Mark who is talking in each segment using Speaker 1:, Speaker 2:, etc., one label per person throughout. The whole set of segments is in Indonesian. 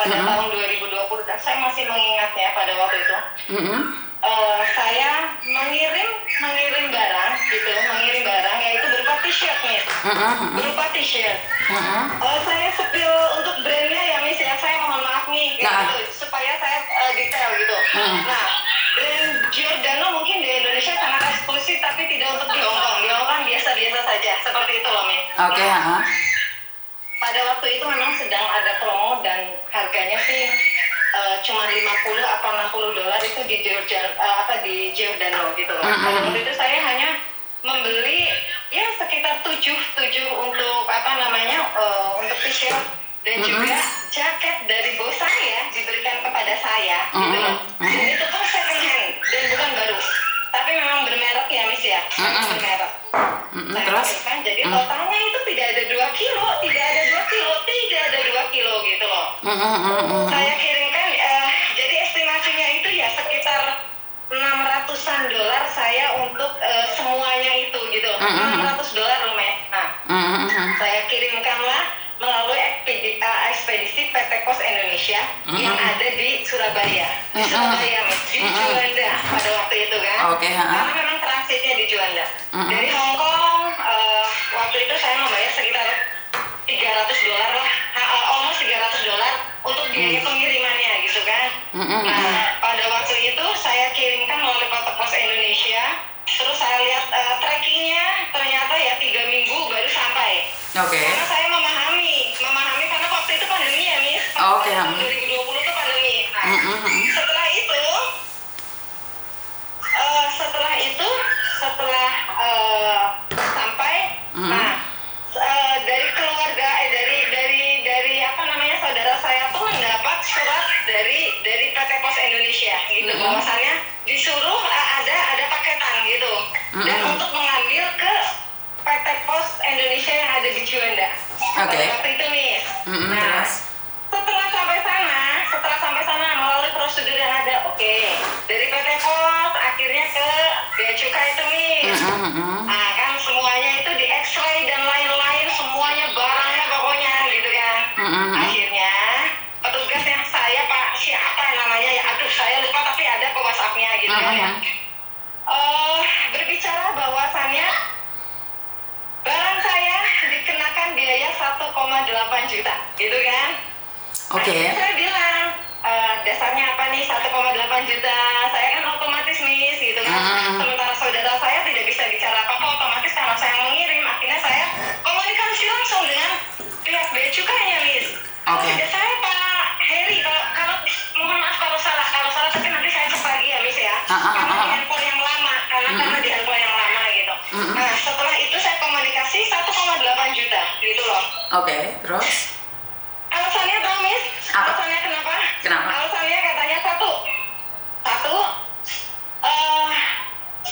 Speaker 1: pada tahun 2020 dan saya masih mengingatnya pada waktu itu. Saya mengirim barang gitu, yaitu berupa t-shirt nih, berupa t-shirt. Saya spill untuk brandnya ya Miss ya, saya mohon maaf nih gitu, supaya saya detail gitu. Nah, brand Giordano mungkin di Indonesia sangat eksklusif tapi tidak untuk di Hong Kong. Di Hong Kong biasa-biasa saja, seperti itu loh Miss.
Speaker 2: Oke.
Speaker 1: Pada waktu itu memang sedang ada promo dan harganya sih cuma 50 atau 60 dolar itu di Giordano gitu. Pada waktu itu saya hanya membeli ya sekitar 7 untuk untuk t-shirt dan juga jaket dari bos saya diberikan kepada saya gitu loh. Dan itu kan second hand dan bukan baru. Tapi memang bermerek ya Miss ya, bermerek.
Speaker 2: Terus?
Speaker 1: Kan, jadi totalnya itu tidak ada 2 kilo gitu loh. Saya kirimkan, jadi estimasinya itu ya sekitar 600-an dolar saya untuk semuanya itu gitu. 600 dolar loh Mas. Nah, saya kirimkanlah melalui ekspedisi PT Pos Indonesia yang ada di Surabaya. Di Surabaya, di Juanda pada waktu itu kan. Karena memang transitnya di Juanda. Dari Hong Kong, waktu itu saya membayar sekitar 300 dolar lah, almost 300 dolar untuk biaya pengirimannya gitu kan. Nah, pada waktu itu saya kirimkan melalui PT Pos Indonesia. Terus saya lihat trackingnya ternyata ya 3 minggu baru sampai. Karena saya memahami karena waktu itu pandemi ya Miss. 2020 itu pandemi. Nah, setelah sampai, dari keluarga dari saudara saya tuh mendapat surat dari PT Pos Indonesia gitu, bahwasannya disuruh ada paketan gitu dan untuk mengambil ke PT Pos Indonesia yang ada di Juanda. Waktu itu nih. Nah, setelah sampai sana melalui prosedur yang ada, dari PT Pos akhirnya ke Bea Cukai itu nih. Nah, kan semuanya itu di X-ray dan lain-lain, semuanya barangnya pokoknya gitu kan. Akhirnya petugas yang saya siapa namanya ya, saya lupa tapi ada ke WhatsApp-nya gitu kan ya. Berbicara bahwasannya barang saya dikenakan biaya 1,8 juta gitu kan. Akhirnya saya bilang, dasarnya apa nih 1,8 juta? Saya kan otomatis Miss gitu kan. Sementara saudara saya tidak bisa bicara apa-apa, otomatis karena saya mengirim, akhirnya saya komunikasi langsung dengan pihak Bea Cukainya Miss. Tidak saya Pak Heri, kalau mohon maaf kalau salah tapi nanti saya cek lagi ya Miss ya. Karena di handphone yang lama, karena di handphone yang lama gitu. Nah, setelah itu saya komunikasi 1,8 juta gitu loh.
Speaker 2: Terus?
Speaker 1: Alasannya tahu Miss? Alasannya kenapa? Alasannya katanya satu,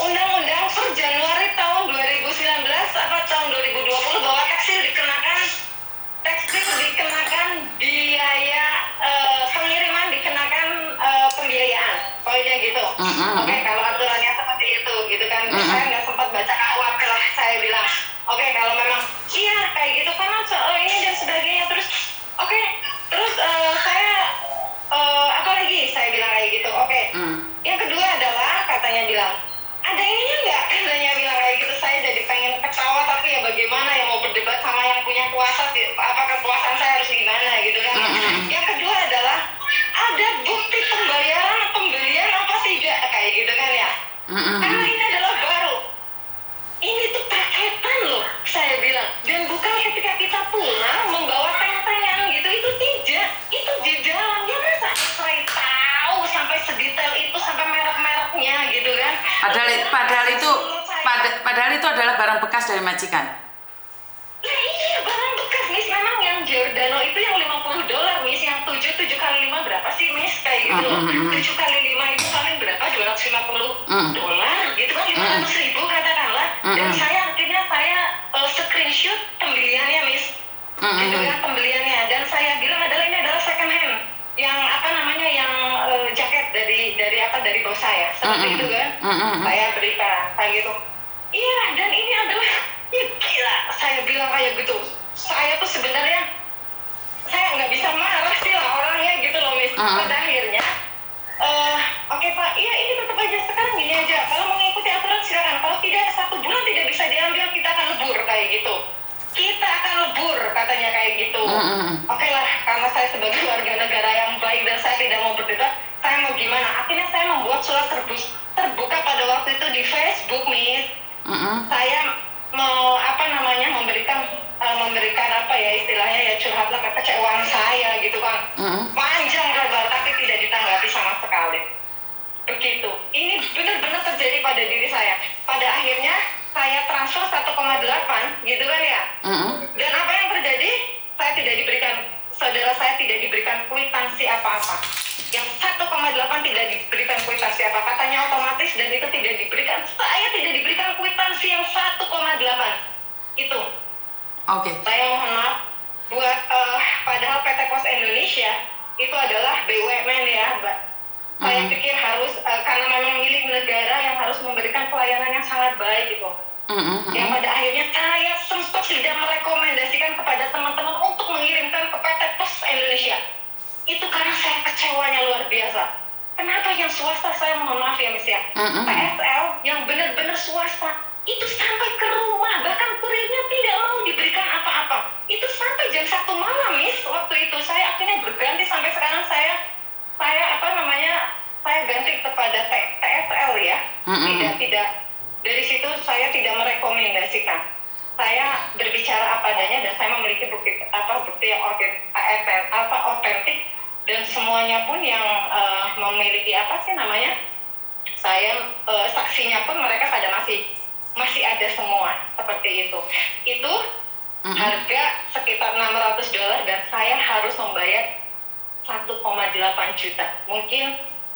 Speaker 1: undang-undang per Januari tahun 2019 atau tahun 2020 bahwa tekstil dikenakan biaya pengiriman, dikenakan pembiayaan, poinnya gitu. Kalau aturannya seperti itu gitu kan. Saya nggak sempat baca KUHP lah, saya bilang kalau memang iya kayak gitu kan ini dan sebagainya. Terus saya apa lagi, saya bilang kayak gitu. Yang kedua adalah katanya bilang ada ininya nggak, katanya bilang kayak gitu. Saya jadi pengen ketawa tapi ya bagaimana ya, mau berdebat sama yang punya kuasa, apa kekuasaan saya harus gimana gitu kan. Yang kedua adalah ada bukti pembelian apa tidak kayak gitu kan ya. Karena ini adalah baru, ini tuh paketan loh saya bilang, dan bukan ketika kita pulang membawa teng-tengan gitu, itu tidak, itu di dalamnya masa X-ray tahu sampai sedetail itu, sampai merek-mereknya gitu kan.
Speaker 2: Padahal itu adalah barang bekas dari majikan.
Speaker 1: Nah iya, barang bekas Miss. Memang yang Giordano itu yang 50 dolar Miss, yang 7 kali 5 berapa sih Miss kayak gitu loh. 7 kali 5 itu paling berapa, 250 dolar gitu kan, 500 ribu katakanlah. Dan akhirnya saya screenshot pembeliannya Miss, gitu kan, pembeliannya. Dan saya bilang ini adalah second hand, yang yang jaket dari bos saya, seperti itu kan. Saya berikan kayak gitu. Iya, dan ini adalah ya gila, saya bilang kayak gitu. Saya tuh sebenarnya saya nggak bisa marah sih lah orangnya gitu. Pada akhirnya oke Pak, iya ini tetap aja sekarang gini aja, kalau mau mengikuti aturan silakan, kalau tidak 1 bulan tidak bisa diambil, kita akan lebur kayak gitu. Kita akan lebur katanya kayak gitu. Oke lah, karena saya sebagai warga negara yang baik dan saya tidak mau berdebat, saya mau gimana? Akhirnya saya membuat surat terbuka pada waktu itu di Facebook, Miss. Saya mau memberikan apa ya istilahnya ya, curhatlah kekecewaan saya gitu kan. Panjang lebar tapi tidak ditanggapi sama sekali. Begitu. Ini benar-benar terjadi pada diri saya. Pada akhirnya saya transfer 1,8 gitu kan ya. Dan apa yang terjadi? Saudara saya tidak diberikan kwitansi apa-apa. Yang 1,8 tidak diberikan kwitansi apa, katanya otomatis, dan itu tidak diberikan. Saya tidak diberikan kwitansi yang 1,8 itu.
Speaker 2: Oke.
Speaker 1: Saya mohon maaf buat padahal PT Pos Indonesia itu adalah BUMN ya, Mbak. Saya pikir harus karena memang milik negara yang harus memberikan pelayanan yang sangat baik gitu. Yang pada akhirnya saya sempat tidak merekomendasikan kepada teman-teman untuk mengirimkan ke PT Pos Indonesia. Itu karena saya kecewanya luar biasa. Kenapa yang swasta, saya mohon maaf ya Miss ya, PSL yang benar-benar swasta itu sampai ke rumah, bahkan kurirnya tidak mau diberikan apa-apa. Itu sampai jam 1 malam Miss. Waktu itu saya akhirnya berganti, sampai sekarang saya ganti kepada TSL ya. Tidak dari situ saya tidak merekomendasikan. Saya berbicara apa adanya dan saya memiliki bukti yang otentik, dan semuanya pun yang memiliki saksinya pun mereka pada masih ada semua seperti itu. Itu harga sekitar $600 dan saya harus membayar 1,8 juta. Mungkin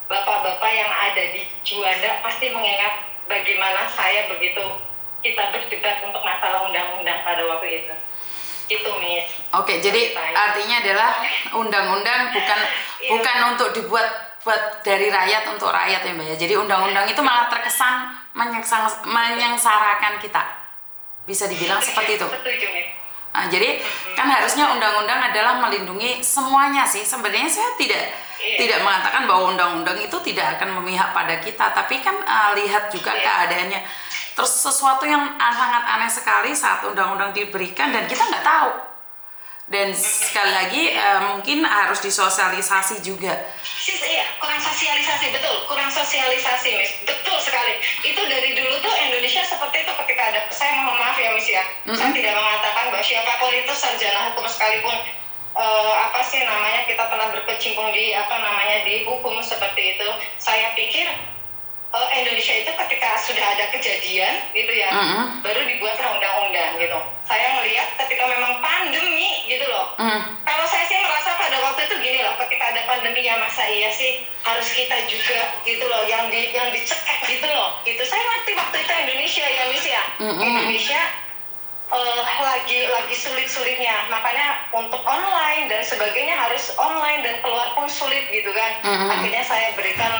Speaker 1: bapak-bapak yang ada di Juanda pasti mengingat bagaimana saya begitu kita berdebat untuk masalah undang-undang pada waktu itu. Itu Miss.
Speaker 2: Oke, jadi artinya adalah undang-undang bukan untuk dibuat dari rakyat untuk rakyat ya Mbak ya. Jadi undang-undang itu malah terkesan menyengsarakan kita. Bisa dibilang seperti itu.
Speaker 1: Setuju, Miss.
Speaker 2: Nah, jadi kan harusnya undang-undang adalah melindungi semuanya sih. Sebenarnya saya tidak mengatakan bahwa undang-undang itu tidak akan memihak pada kita, tapi kan lihat juga keadaannya. Terus sesuatu yang sangat aneh sekali saat undang-undang diberikan dan kita nggak tahu. Dan sekali lagi mungkin harus disosialisasi juga.
Speaker 1: Kurang sosialisasi, betul. Kurang sosialisasi, Miss. Betul sekali. Itu dari dulu tuh Indonesia seperti itu ketika ada, saya mohon maaf ya, Miss ya. Saya tidak mengatakan bahwa siapapun itu sarjana hukum sekalipun kita pernah berkecimpung di di hukum seperti itu. Saya pikir Indonesia itu ketika sudah ada kejadian gitu ya, baru dibuatlah undang-undang gitu. Saya melihat ketika memang pandemi gitu loh. Kalau saya sih merasa pada waktu itu gini loh, ketika ada pandemi ya masa iya sih harus kita juga gitu loh yang dicekek gitu loh. Gitu. Saya ngerti waktu itu Indonesia ya Miss ya. Indonesia lagi sulit-sulitnya, makanya untuk online dan sebagainya harus online dan keluar pun sulit gitu kan. Akhirnya saya berikan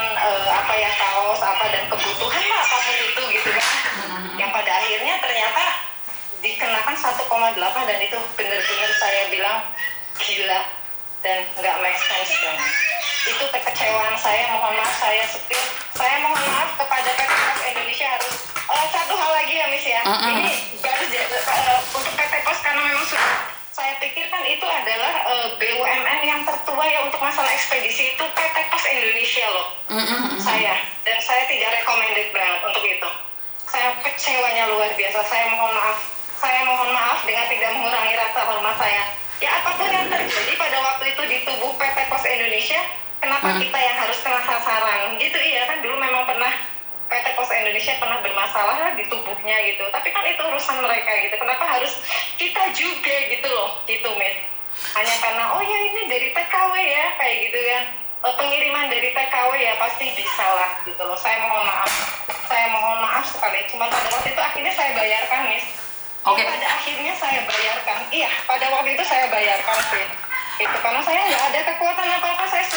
Speaker 1: kaos dan kebutuhan apapun itu gitu kan. Yang pada akhirnya ternyata dikenakan 1,8 dan itu benar-benar saya bilang gila dan nggak make sense banget. Itu kekecewaan saya, mohon maaf saya setir. Saya mohon maaf kepada PT Pos Indonesia harus satu hal lagi ya Miss ya. Ini baru untuk PT Pos karena memang sudah saya pikir kan itu adalah BUMN yang tertua ya untuk masalah ekspedisi itu PT Pos Indonesia loh. Dan saya tidak recommended banget untuk itu. Saya kecewanya luar biasa. Saya mohon maaf dengan tidak mengurangi rasa hormat saya. Ya apapun yang terjadi pada waktu itu di tubuh PT Pos Indonesia, kenapa kita yang harus kena sasaran gitu? Iya kan dulu memang pernah PT Pos Indonesia pernah bermasalah di tubuhnya gitu, tapi kan itu urusan mereka gitu. Kenapa harus kita juga gitu loh, gitu Miss? Hanya karena oh ya ini dari TKW ya kayak gitu kan, pengiriman dari TKW ya pasti bisa lah gitu loh. Saya mohon maaf sekali. Cuma pada waktu itu akhirnya saya bayarkan Miss.
Speaker 2: Oke.
Speaker 1: Pada akhirnya saya bayarkan. Iya, pada waktu itu saya bayarkan sih. Itu karena saya nggak ada kekuatan apa-apa. Saya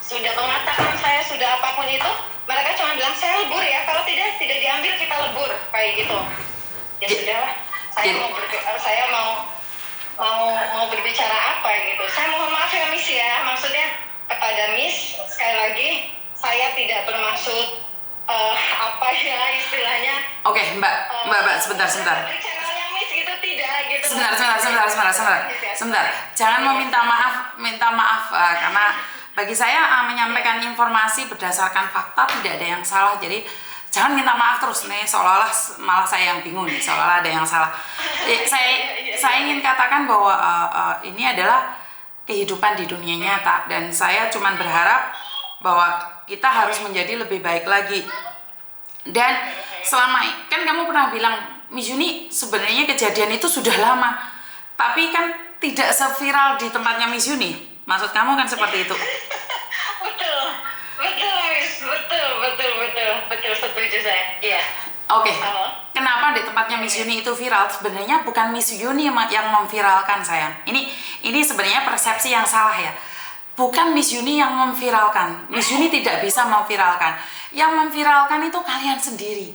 Speaker 1: sudah mengatakan saya sudah apapun itu. Mereka cuma bilang saya lebur ya. Kalau tidak diambil kita lebur kayak gitu. Ya sudahlah. Saya mau berbicara apa gitu. Saya mohon maaf ya Miss ya. Maksudnya kepada Miss, sekali lagi saya tidak bermaksud apa ya istilahnya.
Speaker 2: Oke, Mbak, sebentar.
Speaker 1: Channelnya Miss gitu tidak gitu.
Speaker 2: Sebentar. Jangan minta maaf karena bagi saya menyampaikan informasi berdasarkan fakta tidak ada yang salah. Jadi jangan minta maaf terus nih, seolah-olah malah saya yang bingung nih, seolah-olah ada yang salah. Saya ingin katakan bahwa ini adalah kehidupan di dunia nyata dan saya cuma berharap bahwa kita harus menjadi lebih baik lagi. Dan selama kan kamu pernah bilang, Miss Yuni, sebenarnya kejadian itu sudah lama, tapi kan tidak seviral di tempatnya Miss Yuni. Maksud kamu kan seperti itu?
Speaker 1: Betul, Miss. Betul, setuju saya. Iya.
Speaker 2: Oke. Kenapa di tempatnya Miss Yuni itu viral? Sebenarnya bukan Miss Yuni yang memviralkan, sayang. Ini sebenarnya persepsi yang salah ya. Bukan Miss Yuni yang memviralkan. Miss Yuni tidak bisa memviralkan. Yang memviralkan itu kalian sendiri.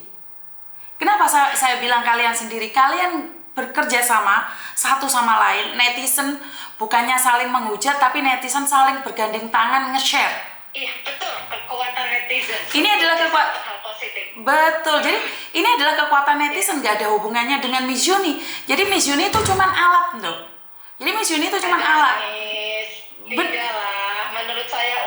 Speaker 2: Kenapa saya bilang kalian sendiri? Kalian bekerja sama satu sama lain. Netizen bukannya saling menghujat, tapi netizen saling bergandeng tangan nge-share.
Speaker 1: Iya, betul. Kekuatan netizen.
Speaker 2: Ini adalah kekuatan. Betul. Jadi ini adalah kekuatan netizen, gak ada hubungannya dengan Miss Yuni. Jadi Miss Yuni itu cuma alat, tuh. Jadi Miss Yuni itu cuma alat.
Speaker 1: Tidak lah, menurut saya,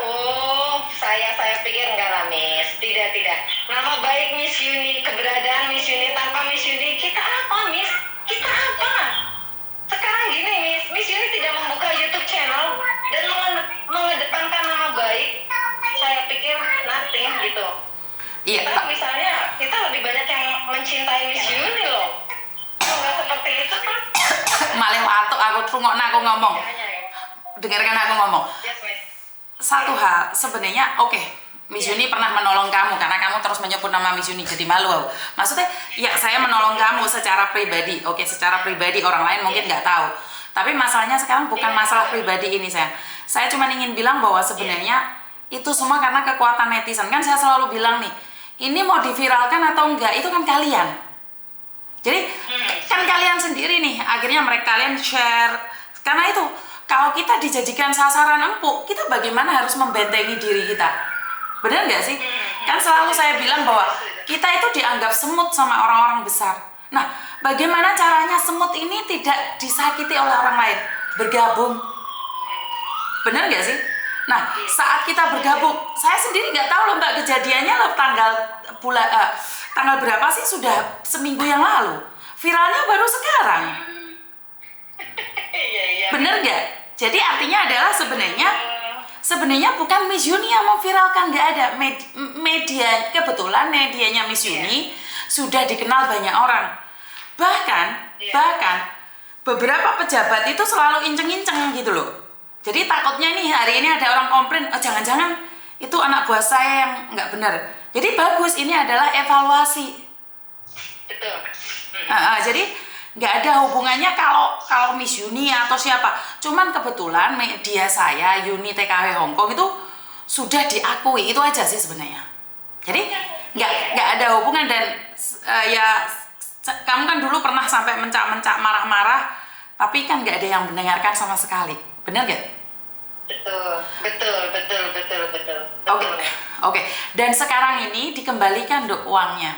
Speaker 1: saya pikir enggak lah, Miss. Tidak. Nama baik Miss Yuni, keberadaan Miss Yuni, tanpa Miss Yuni, kita apa, Miss? Kita apa? Sekarang gini, Miss Yuni tidak membuka YouTube channel dan mengedepankan nama baik. Saya pikir nothing gitu.
Speaker 2: Iya.
Speaker 1: Kita lebih banyak yang mencintai Miss Yuni loh. Kalau nggak seperti itu kan?
Speaker 2: Malah aku ngomong. Dengarkan aku ngomong. Satu hal sebenarnya, oke, Miss Yuni pernah menolong kamu karena kamu terus menyebut nama Miss Yuni, jadi malu. Maksudnya, ya saya menolong kamu secara pribadi. Oke, secara pribadi, orang lain mungkin nggak tahu. Tapi masalahnya sekarang bukan masalah pribadi ini, sayang. Saya cuma ingin bilang bahwa sebenarnya itu semua karena kekuatan netizen. Kan saya selalu bilang nih, ini mau diviralkan atau enggak, itu kan kalian. Jadi kan kalian sendiri nih, akhirnya kalian share. Karena itu, kalau kita dijadikan sasaran empuk, kita bagaimana harus membentengi diri kita? Benar nggak sih? Kan selalu saya bilang bahwa kita itu dianggap semut sama orang-orang besar. Nah, bagaimana caranya semut ini tidak disakiti oleh orang lain? Bergabung. Benar nggak sih? Nah, saat kita bergabung, saya sendiri nggak tahu loh Mbak, kejadiannya loh tanggal berapa sih, sudah seminggu yang lalu. Viralnya baru sekarang. Bener nggak? Jadi artinya adalah sebenarnya bukan Miss Yuni yang memviralkan, nggak ada. Media, kebetulan medianya Miss Yuni sudah dikenal banyak orang. Bahkan beberapa pejabat itu selalu inceng-inceng gitu loh. Jadi takutnya nih hari ini ada orang komplain, jangan-jangan itu anak buah saya yang nggak benar. Jadi bagus, ini adalah evaluasi.
Speaker 1: Betul.
Speaker 2: Jadi nggak ada hubungannya kalau Miss Yuni atau siapa. Cuman kebetulan media saya Yuni TKW Hongkong itu sudah diakui, itu aja sih sebenarnya. Jadi nggak ada hubungan. Dan ya kamu kan dulu pernah sampai mencak-mencak marah-marah, tapi kan nggak ada yang mendengarkan sama sekali. Benar gak? Betul. Oke. Dan sekarang ini dikembalikan dok uangnya.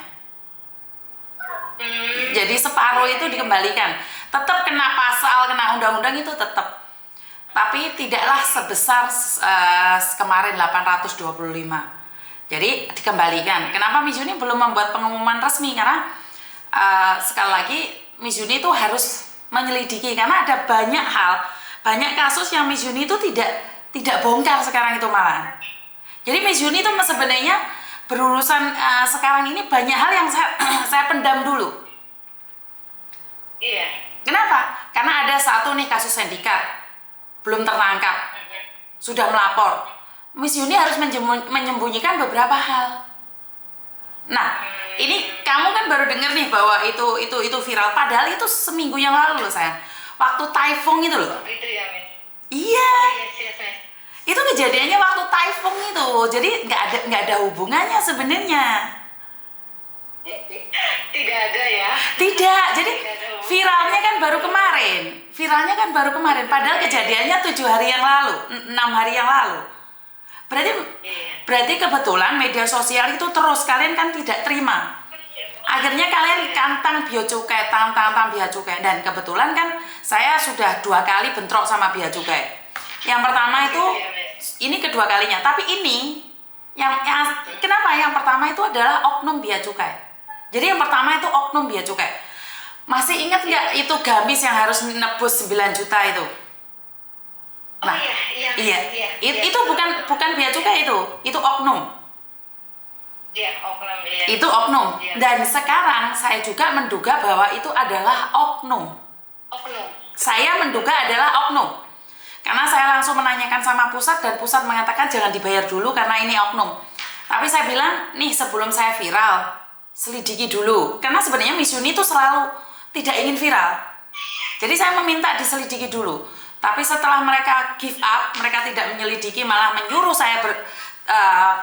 Speaker 2: Jadi separuh itu dikembalikan. Tetap kena pasal, kena undang-undang itu tetap. Tapi tidaklah sebesar kemarin 825. Jadi dikembalikan. Kenapa Miss Yuni belum membuat pengumuman resmi? Karena sekali lagi Miss Yuni itu harus menyelidiki, karena ada banyak kasus yang Miss Yuni itu tidak bongkar sekarang itu malahan. Jadi Miss Yuni itu sebenarnya berurusan sekarang ini banyak hal yang saya pendam dulu.
Speaker 1: Iya.
Speaker 2: Kenapa? Karena ada satu nih kasus sindikat belum tertangkap, sudah melapor. Miss Yuni harus menyembunyikan beberapa hal. Nah, ini kamu kan baru dengar nih bahwa itu viral, padahal itu seminggu yang lalu loh sayang. Waktu typhoon itu loh.
Speaker 1: Itu ya, Miss.
Speaker 2: Iya.
Speaker 1: Yes.
Speaker 2: Itu kejadiannya waktu typhoon itu. Jadi nggak ada hubungannya sebenarnya.
Speaker 1: Tidak ada ya.
Speaker 2: Tidak. Jadi viralnya kan baru kemarin. Padahal kejadiannya 7 hari yang lalu, 6 hari yang lalu. Berarti berarti kebetulan media sosial itu terus kalian kan tidak terima. Akhirnya kalian tantang bea cukai, tantang bea cukai, dan kebetulan kan saya sudah 2 kali bentrok sama bea cukai. Yang pertama itu ini kedua kalinya, tapi ini yang kenapa yang pertama itu adalah oknum bea cukai. Jadi yang pertama itu oknum bea cukai. Masih ingat nggak itu gamis yang harus nebus 9 juta itu? Nah, itu bukan bea cukai itu oknum. Itu oknum. Dan sekarang saya juga menduga bahwa itu adalah oknum. Saya menduga adalah oknum. Karena saya langsung menanyakan sama pusat dan pusat mengatakan jangan dibayar dulu karena ini oknum. Tapi saya bilang, nih sebelum saya viral, selidiki dulu. Karena sebenarnya Miss Yuni itu selalu tidak ingin viral. Jadi saya meminta diselidiki dulu. Tapi setelah mereka give up, mereka tidak menyelidiki, malah menyuruh saya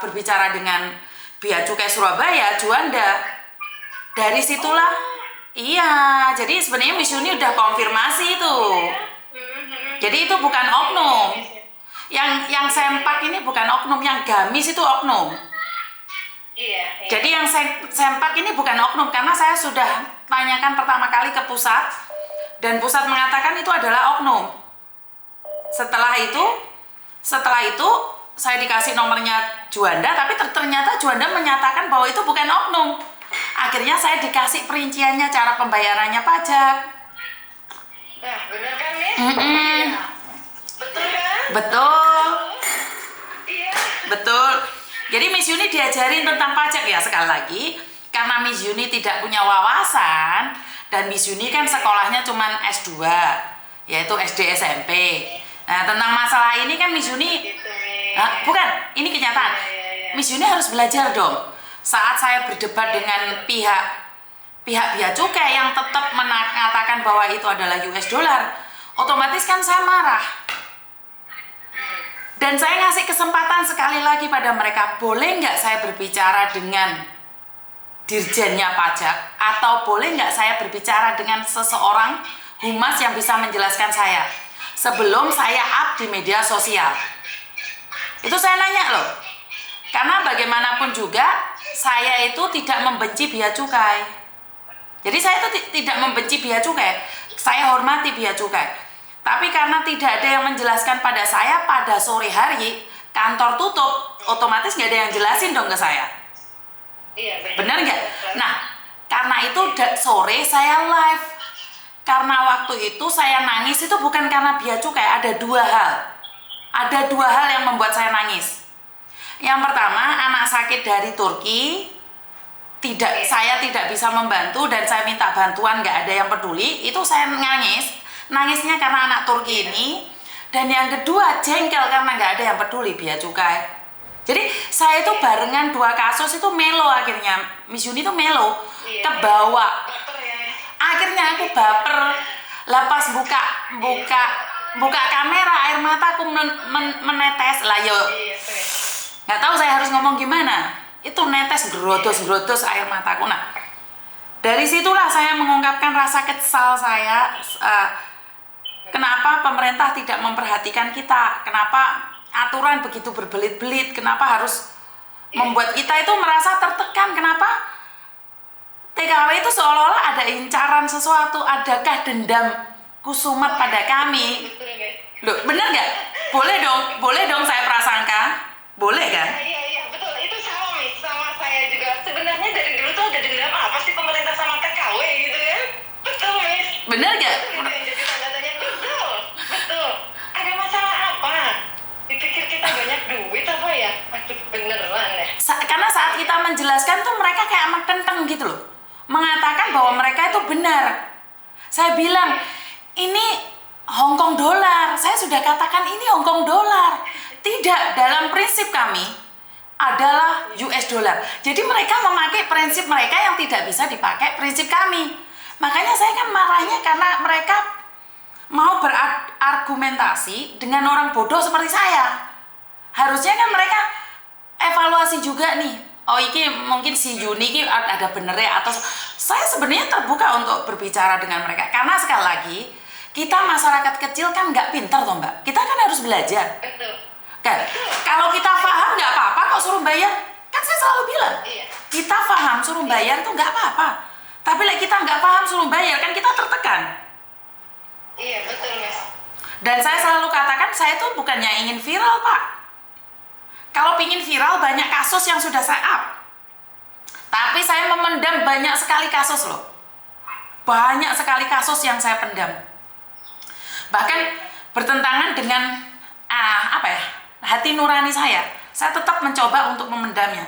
Speaker 2: berbicara dengan Bea Cukai Surabaya, Juanda. Dari situlah, iya. Jadi sebenarnya Miss Yuni udah konfirmasi itu. Jadi itu bukan oknum. Yang sempak ini bukan oknum, yang gamis itu oknum. Jadi yang sempak ini bukan oknum karena saya sudah tanyakan pertama kali ke pusat dan pusat mengatakan itu adalah oknum. Setelah itu saya dikasih nomornya Juanda, tapi ternyata Juanda menyatakan bahwa itu bukan oknum. Akhirnya saya dikasih perinciannya, cara pembayarannya pajak.
Speaker 1: Nah, benar kan, Miss? Betul kan?
Speaker 2: Betul.
Speaker 1: Iya.
Speaker 2: Betul. Jadi Miss Yuni diajarin tentang pajak ya, sekali lagi. Karena Miss Yuni tidak punya wawasan, dan Miss Yuni kan sekolahnya cuma S2, yaitu SD SMP. Nah, tentang masalah ini kan Miss Yuni, bukan, ini kenyataan. Miss Yuni harus belajar dong. Saat saya berdebat dengan pihak bea cukai yang tetap mengatakan bahwa itu adalah US dollar, otomatis kan saya marah. Dan saya ngasih kesempatan sekali lagi pada mereka, boleh nggak saya berbicara dengan dirjennya pajak, atau boleh nggak saya berbicara dengan seseorang humas yang bisa menjelaskan saya sebelum saya up di media sosial. Itu saya nanya loh, karena bagaimanapun juga saya itu tidak membenci bea cukai. Jadi saya itu tidak membenci bea cukai, saya hormati bea cukai. Tapi karena tidak ada yang menjelaskan pada saya, pada sore hari kantor tutup, otomatis nggak ada yang jelasin dong ke saya.
Speaker 1: Iya,
Speaker 2: benar nggak? Nah, karena itu sore saya live. Karena waktu itu saya nangis itu bukan karena bea cukai, ada 2 hal. Ada 2 hal yang membuat saya nangis. Yang pertama, anak sakit dari Turki, saya tidak bisa membantu dan saya minta bantuan, nggak ada yang peduli. Itu saya nangis. Nangisnya karena anak Turki ini. Dan yang kedua, jengkel karena nggak ada yang peduli bea cukai. Jadi saya itu barengan 2 kasus itu melo akhirnya. Miss Yuni itu melo, kebawa. Akhirnya aku baper. Lepas buka kamera, air mataku menetes lah yo. Nggak tahu saya harus ngomong gimana. Itu netes gerodos air mataku. Nah, dari situlah saya mengungkapkan rasa kesal saya. Kenapa pemerintah tidak memperhatikan kita? Kenapa aturan begitu berbelit-belit? Kenapa harus membuat kita itu merasa tertekan? Kenapa TKW itu seolah-olah ada incaran sesuatu? Adakah dendam kusumat pada kami? Loh, bener nggak? Boleh dong saya prasangka? Boleh kan?
Speaker 1: Iya, betul. Itu sama saya juga. Sebenarnya dari dulu tuh ada dendam apa sih pemerintah sama TKW gitu kan? Betul, Miss.
Speaker 2: Bener nggak?
Speaker 1: Betul. Ada masalah apa? Dipikir kita banyak duit apa ya? Aduh, beneran ya.
Speaker 2: Karena saat kita menjelaskan tuh mereka kayak amat kenteng gitu loh. Mengatakan bahwa mereka itu benar. Saya bilang, ini Hongkong dolar. Saya sudah katakan ini Hongkong dolar. Tidak, dalam prinsip kami adalah US dollar. Jadi mereka memakai prinsip mereka yang tidak bisa dipakai prinsip kami. Makanya saya kan marahnya karena mereka mau berargumentasi dengan orang bodoh seperti saya. Harusnya kan mereka evaluasi juga nih. Oh, ini mungkin si Yuni ini ada benernya, atau saya sebenarnya terbuka untuk berbicara dengan mereka. Karena sekali lagi, kita masyarakat kecil kan nggak pintar toh Mbak. Kita kan harus belajar.
Speaker 1: Betul.
Speaker 2: Kan, kalau kita paham nggak apa-apa kok suruh bayar. Kan saya selalu bilang,
Speaker 1: Iya.
Speaker 2: kita paham suruh bayar itu nggak apa-apa. Tapi kita nggak paham suruh bayar, kan kita tertekan.
Speaker 1: Iya, betul, Mas.
Speaker 2: Dan saya selalu katakan, saya tuh bukannya ingin viral, Pak. Kalau pingin viral, banyak kasus yang sudah saya up. Tapi saya memendam banyak sekali kasus loh. Banyak sekali kasus yang saya pendam. Bahkan bertentangan dengan hati nurani saya. Saya tetap mencoba untuk memendamnya.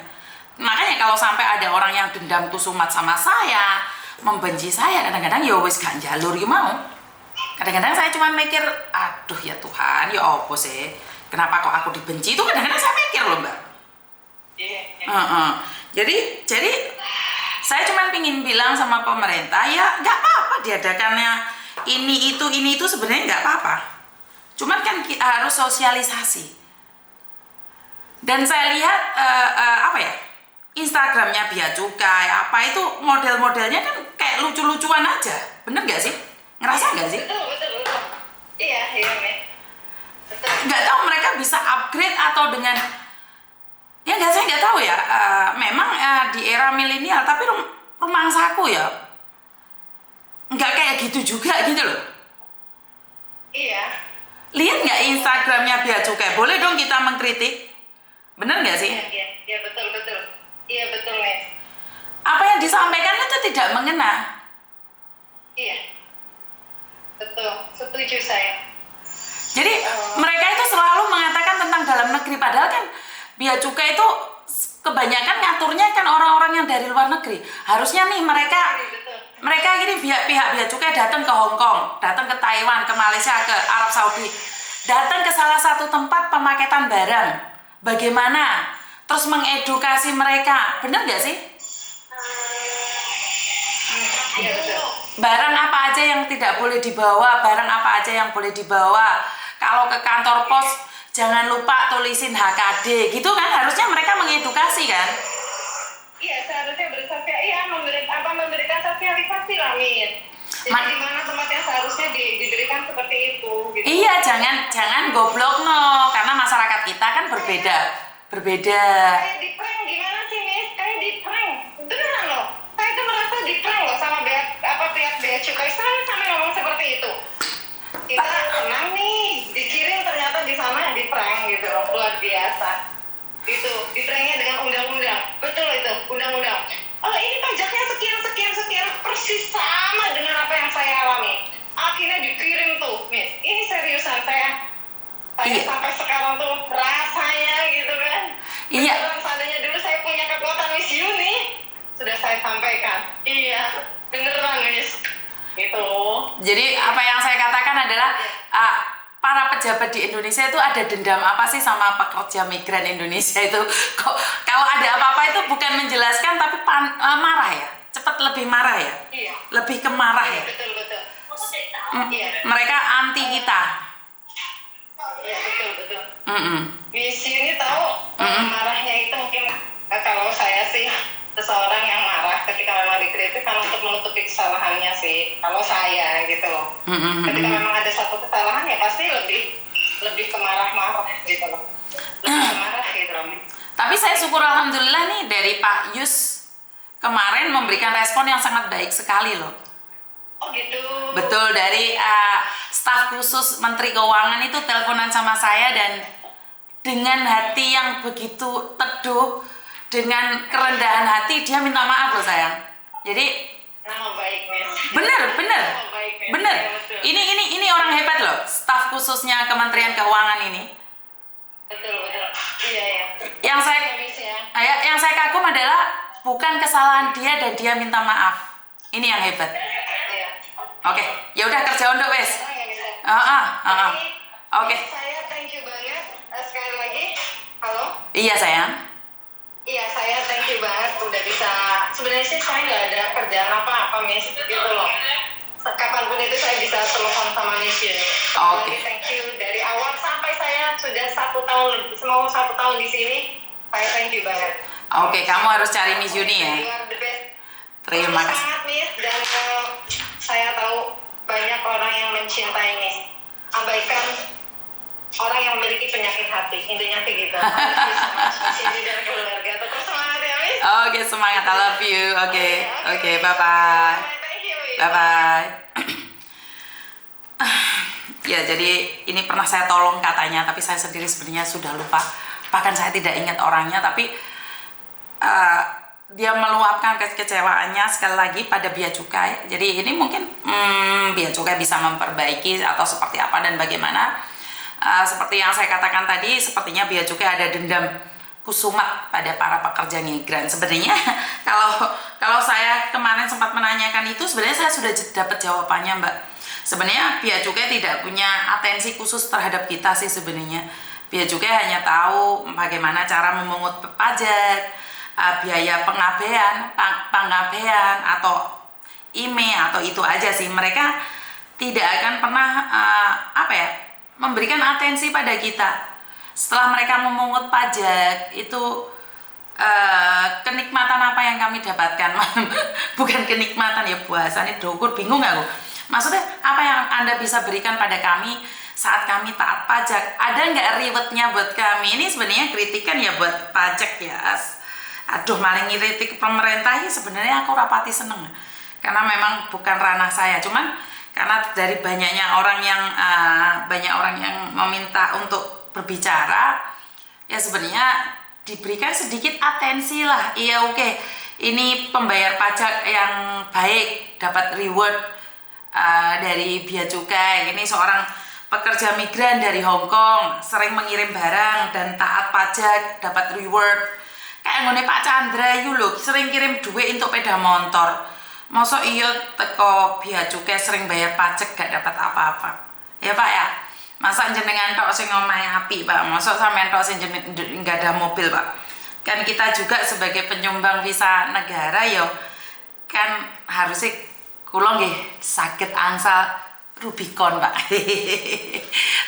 Speaker 2: Makanya kalau sampai ada orang yang dendam kusumat sama saya, membenci saya, kadang-kadang ya wis gak jalur ya mau. Kadang-kadang saya cuma mikir, aduh ya Tuhan, ya apa sih? Kenapa kok aku dibenci? Itu kadang-kadang saya mikir loh, Mbak. Jadi saya cuma pingin bilang sama pemerintah, ya nggak apa-apa diadakannya ini itu sebenarnya nggak apa-apa. Cuman kan harus sosialisasi. Dan saya lihat Instagramnya Bea Cukai itu model-modelnya kan kayak lucu-lucuan aja, bener nggak sih? Ngerasa nggak sih?
Speaker 1: Betul. Iya, Mas. Betul.
Speaker 2: Nggak tahu mereka bisa upgrade atau dengan saya nggak tahu ya. Memang di era milenial, tapi rumangsaku ya nggak kayak gitu juga gitu loh.
Speaker 1: Iya.
Speaker 2: Lihat nggak Instagramnya Bea Cukai? Boleh dong kita mengkritik, bener nggak sih?
Speaker 1: Iya, betul. Iya, betul, Mas.
Speaker 2: Apa yang disampaikan itu tidak mengena.
Speaker 1: Iya. Betul, setuju saya.
Speaker 2: Jadi mereka itu selalu mengatakan tentang dalam negeri, padahal kan Bea Cukai itu kebanyakan ngaturnya kan orang-orang yang dari luar negeri. Harusnya nih mereka ini pihak Bea Cukai datang ke Hong Kong, datang ke Taiwan, ke Malaysia, ke Arab Saudi, datang ke salah satu tempat pemaketan barang. Bagaimana? Terus mengedukasi mereka, bener nggak sih?
Speaker 1: Iya, betul.
Speaker 2: Barang apa aja yang tidak boleh dibawa, barang apa aja yang boleh dibawa. Kalau ke kantor pos, jangan lupa tulisin HKD, gitu kan? Harusnya mereka mengedukasi kan?
Speaker 1: Iya, seharusnya memberikan sosialisasi lah, Min. Jadi di mana tempat yang seharusnya diberikan seperti itu. Gitu.
Speaker 2: Iya, jangan goblok no, karena masyarakat kita kan berbeda.
Speaker 1: Kayak di prank gimana sih, Miss? Kayak di prank. Beneran loh. Saya tuh merasa di prank loh sama pihak Bea Cukai. Saya sampai ngomong seperti itu. Kita tenang nih, dikirim ternyata di sana di prank gitu loh, luar biasa. Gitu, di pranknya dengan undang-undang. Betul itu, undang-undang. Oh, ini pajaknya sekian, persis sama dengan apa yang saya alami. Akhirnya dikirim tuh, Miss. Ini seriusan saya sampai sekarang tuh rasanya gitu kan.
Speaker 2: Iya.
Speaker 1: Seandainya dulu saya punya kekuatan Miss Yuni, sudah saya sampaikan. Iya, beneran Miss. Gitu.
Speaker 2: Jadi apa yang saya katakan adalah para pejabat di Indonesia itu ada dendam apa sih sama pekerja migran Indonesia itu? Kok kalau ada apa-apa itu bukan menjelaskan tapi marah ya, cepat lebih marah ya,
Speaker 1: Iya.
Speaker 2: lebih ke marah ya.
Speaker 1: Betul. Iya.
Speaker 2: Mereka anti kita.
Speaker 1: Iya, betul.
Speaker 2: Mm-mm.
Speaker 1: Miss Yuni tahu marahnya itu mungkin kalau saya sih seseorang yang marah ketika memang dikritik kan untuk menutupi kesalahannya sih. Kalau saya gitu loh. Ketika memang ada satu kesalahan ya pasti lebih ke marah-marah gitu loh. Lebih ke marah gitu loh.
Speaker 2: Tapi saya syukur alhamdulillah nih dari Pak Yus kemarin memberikan respon yang sangat baik sekali loh.
Speaker 1: Oh gitu.
Speaker 2: Betul, dari staf khusus Menteri Keuangan itu teleponan sama saya dan dengan hati yang begitu teduh, dengan kerendahan hati dia minta maaf loh sayang. Jadi
Speaker 1: Nama baik, Miss.
Speaker 2: bener.
Speaker 1: Nama baik, Miss.
Speaker 2: Bener.
Speaker 1: Ya, betul.
Speaker 2: Ini orang hebat loh, staf khususnya Kementerian Keuangan ini.
Speaker 1: Betul. Iya.
Speaker 2: Yang saya kagum adalah bukan kesalahan dia dan dia minta maaf. Ini yang hebat.
Speaker 1: Iya.
Speaker 2: Oke, ya udah kerja untuk wes.
Speaker 1: Orang yang bisa.
Speaker 2: Oke.
Speaker 1: Saya thank you banget sekali lagi. Halo.
Speaker 2: Iya sayang.
Speaker 1: Iya, saya thank you banget udah bisa. Sebenarnya sih saya nggak ada kerjaan apa-apa, Miss, gitu loh. Kapanpun itu saya bisa telepon sama Miss Yuni.
Speaker 2: Oke.
Speaker 1: Thank you dari awal sampai saya sudah 1 tahun lebih, mau 1 tahun di sini. Saya thank you banget.
Speaker 2: Oke, kamu harus cari Miss Yuni ya.
Speaker 1: You are the best.
Speaker 2: Terima kasih.
Speaker 1: Sangat, Miss, dan saya tahu banyak orang yang mencintai Miss. Abaikan orang yang memiliki penyakit hati, intinya kayak gitu. Harus bisa masuk dan keluarga. Tetap semangat ya, Miss.
Speaker 2: Oke, semangat, I love you. Oke, bye bye.
Speaker 1: Thank you, Miss.
Speaker 2: Bye bye. Ya, jadi ini pernah saya tolong katanya, tapi saya sendiri sebenarnya sudah lupa. Bahkan saya tidak ingat orangnya, tapi dia meluapkan kekecewaannya sekali lagi pada Bea Cukai. Jadi ini mungkin Bea Cukai bisa memperbaiki atau seperti apa dan bagaimana. Seperti yang saya katakan tadi, sepertinya Bea Cukai ada dendam kusumat pada para pekerja migran. Sebenarnya kalau saya kemarin sempat menanyakan itu, sebenarnya saya sudah dapat jawabannya, Mbak. Sebenarnya Bea Cukai tidak punya atensi khusus terhadap kita sih sebenarnya. Bea Cukai hanya tahu bagaimana cara memungut pajak, biaya pengabaian atau IMEI atau itu aja sih. Mereka tidak akan pernah memberikan atensi pada kita. Setelah mereka memungut pajak itu kenikmatan apa yang kami dapatkan? Bukan kenikmatan ya, bahasanya dokur, bingung aku. Maksudnya apa yang Anda bisa berikan pada kami saat kami taat pajak? Ada nggak rewardnya buat kami? Ini sebenarnya kritikan ya buat pajak ya. Aduh, malah ngiritik pemerintah ini sebenarnya aku rapati seneng. Karena memang bukan ranah saya. Cuman karena dari banyaknya orang yang meminta untuk berbicara, ya sebenarnya diberikan sedikit atensi lah. Iya, oke. Ini pembayar pajak yang baik, dapat reward dari Bea Cukai. Ini seorang pekerja migran dari Hong Kong, sering mengirim barang dan taat pajak, dapat reward. Kayak ngene Pak Chandra itu lho, sering kirim duit untuk sepeda motor. Masa iya teko Bea Cukai sering bayar pajak gak dapat apa-apa? Ya Pak ya. Masa jenengan tok sing omahe apik Pak. Masa sampean tok sing enggak ada mobil Pak. Kan kita juga sebagai penyumbang visa negara ya kan harusnya kula nggih saged angsal Rubicon Pak.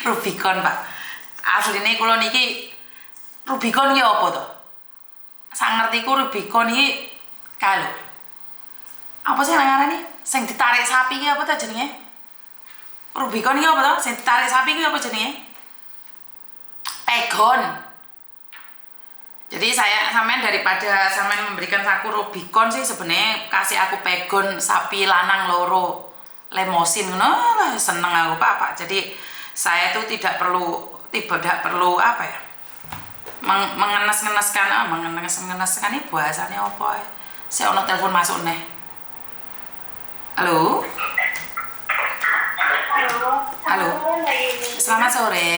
Speaker 2: Rubicon Pak. Asline kula niki Rubicon iki apa to? Sak ngertiku Rubicon iki kalau apa sih ngarane sing ditarik sapi iki apa ta jenenge? Rubicon iki apa to? Sing ditarik sapi iki apa jenenge? Pegon. Jadi sampean daripada sampean memberikan aku Rubicon sih sebenarnya kasih aku pegon sapi lanang loro lemosin ngono seneng aku Pak. Jadi saya tuh tidak perlu apa ya? mengenes-ngeneskan ini bahasanya apa ya? Saya ono telepon masuk nih. Halo. Halo. Selamat sore.